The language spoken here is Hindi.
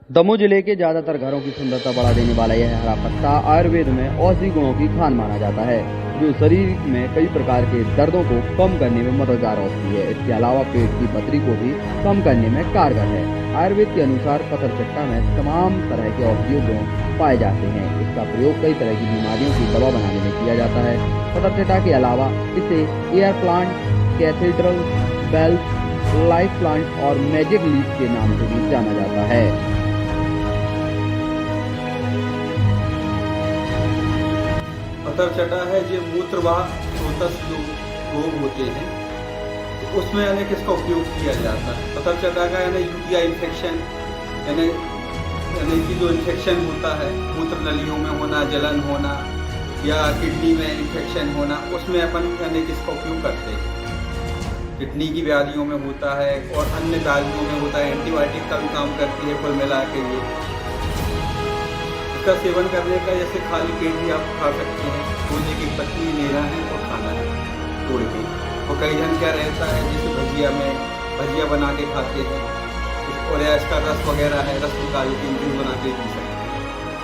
दमोह जिले के ज्यादातर घरों की सुंदरता बढ़ा देने वाला यह हरा पत्ता आयुर्वेद में औषधि गुणों की खान माना जाता है, जो शरीर में कई प्रकार के दर्दों को कम करने में मददगार होती है। इसके अलावा पेट की पथरी को भी कम करने में कारगर है। आयुर्वेद के अनुसार पतरचट्टा में तमाम तरह के औषधीय गुण पाए जाते हैं। इसका प्रयोग कई तरह की बीमारियों की दवा बनाने में किया जाता है। पतरचट्टा के अलावा इसे air plant, cathedral, bells, life plant और मैजिक लीफ के नाम से भी जाना जाता है। पतरचट्टा है जो मूत्रवाह स्रोतस जो रोग होते हैं तो उसमें अनेक इसका उपयोग किया जाता है। पतरचट्टा का यूटीआई इन्फेक्शन यानी कि जो इन्फेक्शन होता है मूत्र नलियों में होना, जलन होना या किडनी में इन्फेक्शन होना, उसमें अपन अनेक इसका उपयोग करते हैं। किडनी की बीमारियों में होता है और अन्य बीमारियों में होता है। एंटीबायोटिक का भी काम करती है कुल मिला के ये। इसका सेवन करने का जैसे खाली पेट भी आप खा सकते हैं। रोजे की पत्ती लेना है और खाना है तोड़ के। और कई जन क्या रहता है जैसे भजिया बना के खाते हैं और या इसका रस वगैरह है, रस निकाल के जूस बना के पी सकते हैं।